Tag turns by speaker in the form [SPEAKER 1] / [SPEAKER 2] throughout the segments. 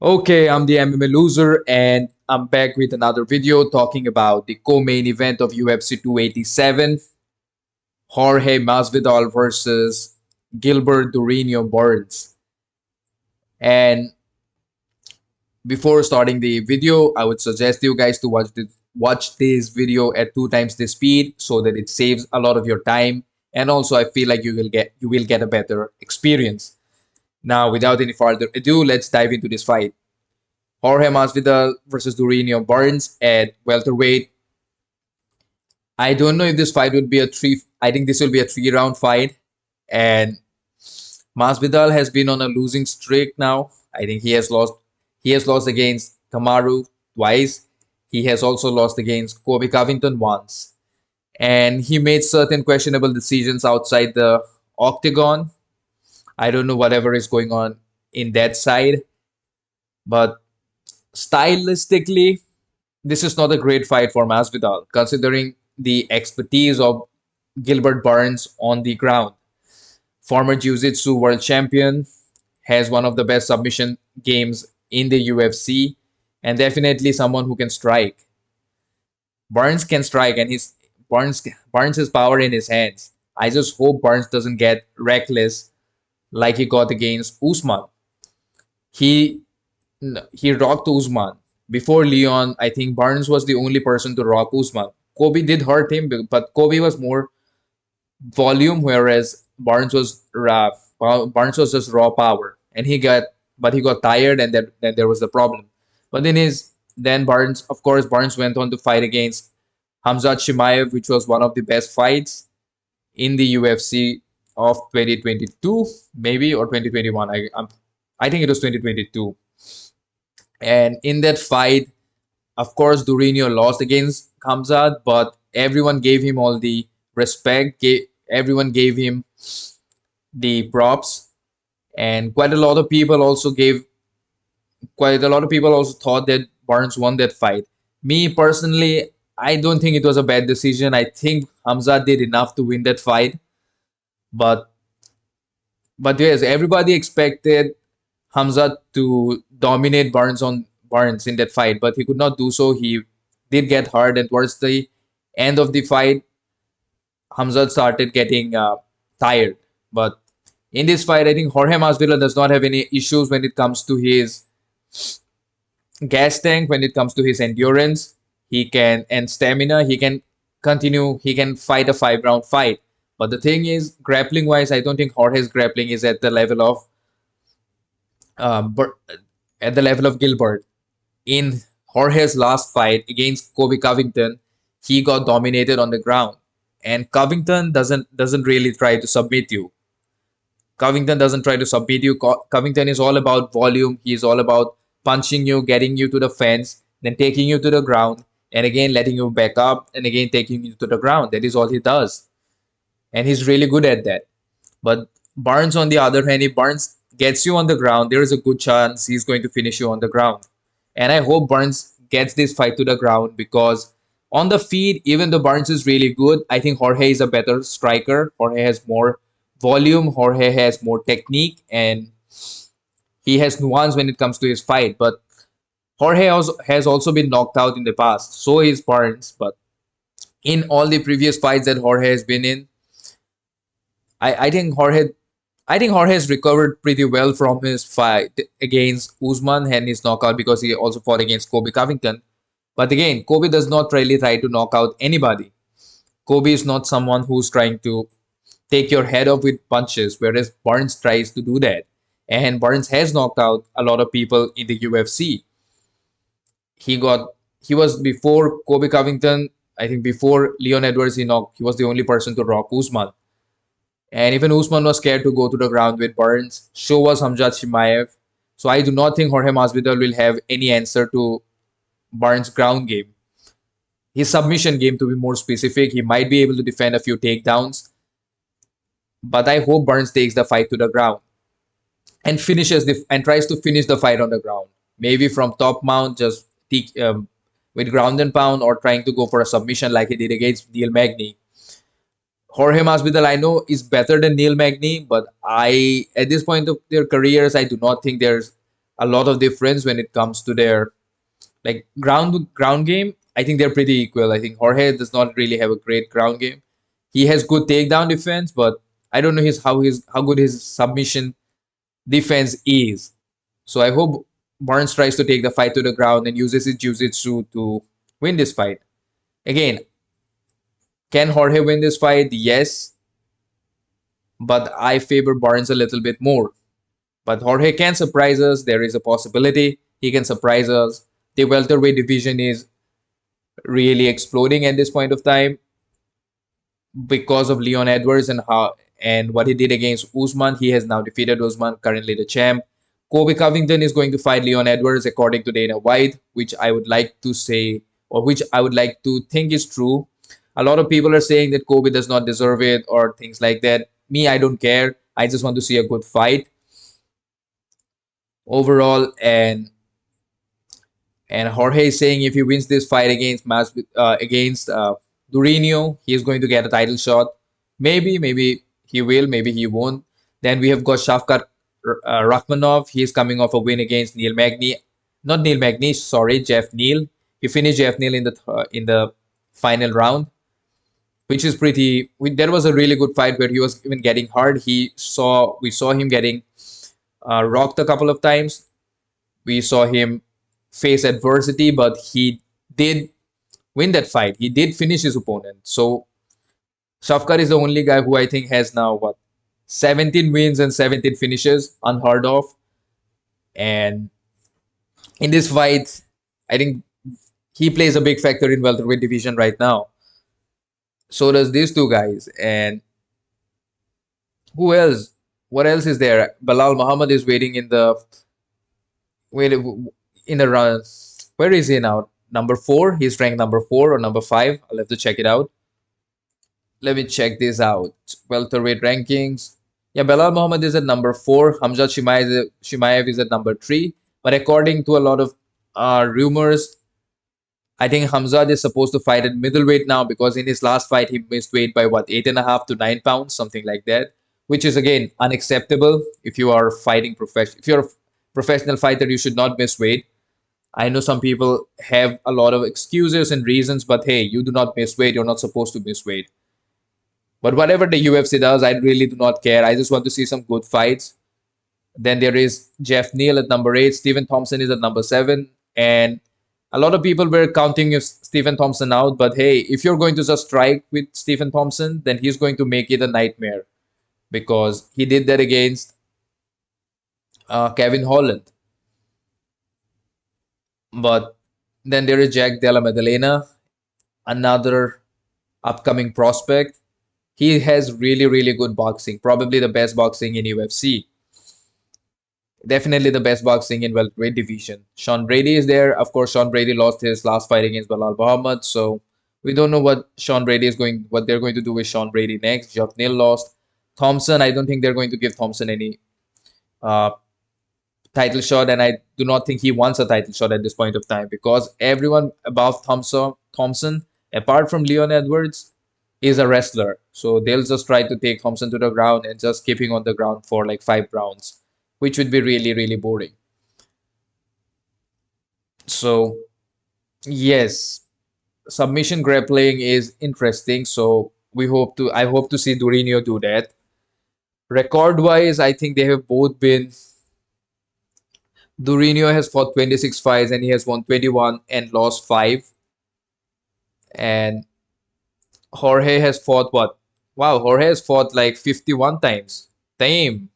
[SPEAKER 1] Okay, I'm the MMA loser, and I'm back with another video talking about the co-main event of UFC 287, Jorge Masvidal versus Gilbert Durinho Burns. And before starting the video, I would suggest you guys to watch this video at two times the speed so that it saves a lot of your time. And also, I feel like you will get a better experience. Now, without any further ado, let's dive into this fight. Jorge Masvidal versus Durinho Burns at welterweight. I don't know if this fight would be a three. I think this will be a three-round fight, and Masvidal has been on a losing streak now. I think he has lost. He has lost against Kamaru twice. He has also lost against Kobe Covington once, and he made certain questionable decisions outside the octagon. I don't know whatever is going on in that side, but stylistically, this is not a great fight for Masvidal, considering the expertise of Gilbert Burns on the ground. Former Jiu-Jitsu world champion, has one of the best submission games in the UFC, and definitely someone who can strike. Burns can strike, and Burns has power in his hands. I just hope Burns doesn't get reckless like he got against Usman. He he rocked Usman. Before Leon, I think Barnes was the only person to rock Usman. Kobe did hurt him, but Kobe was more volume, whereas Barnes was raw. Barnes was just raw power, and he got tired, and then there was the problem. But then Barnes, of course, Barnes went on to fight against Hamzat Chimaev, which was one of the best fights in the UFC of 2022, maybe, or 2021. I think it was 2022. And in that fight, of course, Durinho lost against Khamzat, but everyone gave him all the respect. Everyone gave him the props, and quite a lot of people also thought that Barnes won that fight. Me personally, I don't think it was a bad decision. I think Hamza did enough to win that fight, but yes, everybody expected Hamza to dominate Barnes in that fight, but he could not do so. He did get hurt, and towards the end of the fight, Hamza started getting tired. But in this fight, I think Jorge Masvidal does not have any issues when it comes to his gas tank, when it comes to his endurance. He can and stamina. He can continue. He can fight a 5 round fight. But the thing is, grappling wise, I don't think Jorge's grappling is but at the level of Gilbert. In Jorge's last fight against Kobe Covington, he got dominated on the ground, and Covington doesn't really try to submit you. Covington doesn't try to submit you. Covington is all about volume. He's all about punching you, getting you to the fence, then taking you to the ground, and again letting you back up, and again taking you to the ground. That is all he does, and he's really good at that. But Barnes, on the other hand, if Barnes gets you on the ground, there is a good chance he's going to finish you on the ground. And I hope Barnes gets this fight to the ground, because on the feet, even though Barnes is really good, I think Jorge is a better striker. Jorge has more volume, Jorge has more technique, and he has nuance when it comes to his fight. But has also been knocked out in the past. So is Barnes. But in all the previous fights that Jorge has been in, I think Jorge has recovered pretty well from his fight against Usman and his knockout, because he also fought against Kobe Covington. But again, Kobe does not really try to knock out anybody. Kobe is not someone who's trying to take your head off with punches, whereas Barnes tries to do that. And Barnes has knocked out a lot of people in the UFC. He got he was before Kobe Covington. I think before Leon Edwards, he was the only person to rock Usman. And even Usman was scared to go to the ground with Burns. So was Hamzat Chimaev. So I do not think Jorge Masvidal will have any answer to Burns' ground game. His submission game, to be more specific, he might be able to defend a few takedowns. But I hope Burns takes the fight to the ground and tries to finish the fight on the ground. Maybe from top mount, just with ground and pound, or trying to go for a submission like he did against Neil Magny. Jorge Masvidal, I know, is better than Neil Magny, but at this point of their careers, I do not think a lot of difference when it comes to their like ground game. I think they're pretty equal. I think Jorge does not really have a great ground game. He has good takedown defense, but I don't know his how good his submission defense is. So I hope Barnes tries to take the fight to the ground and uses his jiu-jitsu to win this fight. Again, can Jorge win this fight? Yes, but I favor Barnes a little bit more. But Jorge can surprise us. There is a possibility he can surprise us. The welterweight division is really exploding at this point of time because of Leon Edwards and how and what he did against Usman. He has now defeated Usman, currently the champ. Kobe Covington is going to fight Leon Edwards according to Dana White, which I would like to say, or which I would like to think is true. A lot of people are saying that Kobe does not deserve it or things like that. Me, I don't care. I just want to see a good fight overall. And Jorge is saying if he wins this fight against Durinho, he is going to get a title shot. Maybe he will, maybe he won't. Then we have got Shavkat Rakhmonov. He is coming off a win against Neil Magny, not Neil Magny, sorry, Jeff Neal. He finished Jeff Neal in the final round, which is pretty. There was a really good fight where he was even getting hard. We saw him getting rocked a couple of times. We saw him face adversity, but he did win that fight. He did finish his opponent. So Shafkar is the only guy who I think has now what 17 wins and 17 finishes, unheard of. And in this fight, I think he plays a big factor in welterweight division right now. So does these two guys. And who else? What else is there? Bilal Muhammad is waiting wait in the run. Where is he now? Number four. He's ranked number four or number five. I'll have to check it out. Let me check this out. Welterweight rankings. Yeah, Bilal Muhammad is at number four. Hamzat Shimaev is at number three. But according to a lot of rumors, I think Hamzat is supposed to fight at middleweight now because in his last fight he missed weight by what 8.5 to 9 pounds, something like that, which is again unacceptable. If you are if you're a professional fighter, you should not miss weight. I know some people have a lot of excuses and reasons, but hey, you do not miss weight. You're not supposed to miss weight. But whatever the UFC does, I really do not care. I just want to see some good fights. Then there is Jeff Neal at number eight. Stephen Thompson is at number seven. And a lot of people were counting Stephen Thompson out. But hey, if you're going to just strike with Stephen Thompson, then he's going to make it a nightmare because he did that against Kevin Holland. But then there is Jack Della Maddalena, another upcoming prospect. He has really, really good boxing, probably the best boxing in UFC. Definitely the best boxing in welterweight division. Sean Brady is there. Of course, Sean Brady lost his last fight against Bilal Muhammad, so we don't know what they're going to do with Sean Brady next. Jeff Neal lost. Thompson, I don't think they're going to give Thompson any uh, title shot, and I do not think he wants a title shot at this point of time because everyone above Thompson, apart from Leon Edwards, is a wrestler. So they'll just try to take Thompson to the ground and just keep him on the ground for like 5 rounds, which would be really, really boring. So yes, submission grappling is interesting. So I hope to see Durinho do that. Record wise, I think they have both been. Durinho has fought 26 fights and he has won 21 and lost 5. And Jorge has fought what? Wow, Jorge has fought like 51 times. Damn.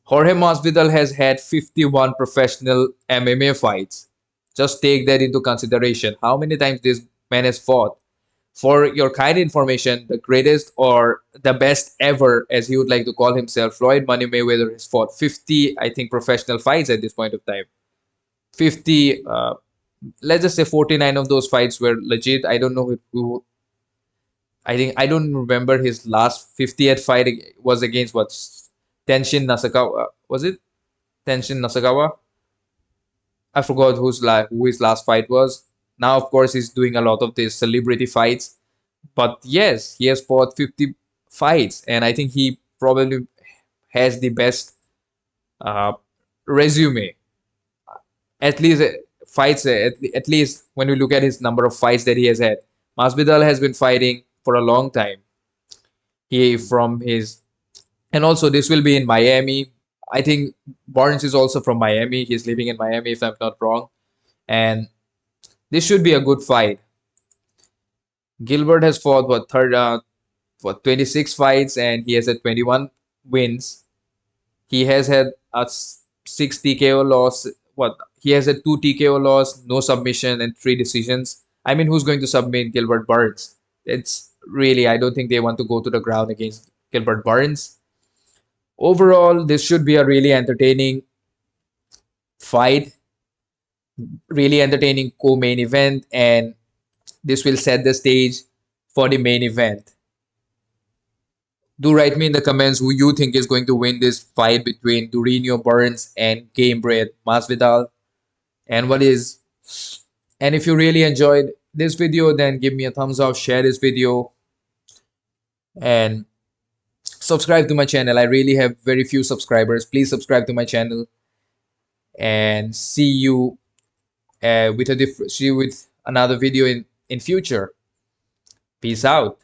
[SPEAKER 1] Jorge Masvidal has had 51 professional MMA fights. Just take that into consideration. How many times this man has fought? For your kind information, the greatest or the best ever, as he would like to call himself, Floyd Money Mayweather has fought 50, I think, professional fights at this point of time. 50, let's just say 49 of those fights were legit. I don't know who. I don't remember his last 50th fight was against what? Tenshin Nasukawa. Was it Tenshin Nasukawa? I forgot who his last fight was. Now, of course, he's doing a lot of these celebrity fights. But yes, he has fought 50 fights, and I think he probably has the best uh, resume. At least fights. At least when we look at his number of fights that he has had, Masvidal has been fighting for a long time. He from his and also this will be in Miami. I think Barnes is also from Miami. He's living in Miami, if I'm not wrong. And this should be a good fight. Gilbert has fought for 26 fights and he has had 21 wins. He has had a 6 TKO loss. What he has had 2 TKO loss, no submission, and 3 decisions. I mean, who's going to submit Gilbert Burns? It's really, I don't think they want to go to the ground against Gilbert Burns. Overall, this should be a really entertaining fight, really entertaining co-main event, and this will set the stage for the main event. Do write me in the comments who you think is going to win this fight between Durinho Burns and Gamebred Masvidal, and what is. And if you really enjoyed this video, then give me a thumbs up, share this video, and subscribe to my channel. I really have very few subscribers. Please subscribe to my channel, and see you with another video in future. Peace out.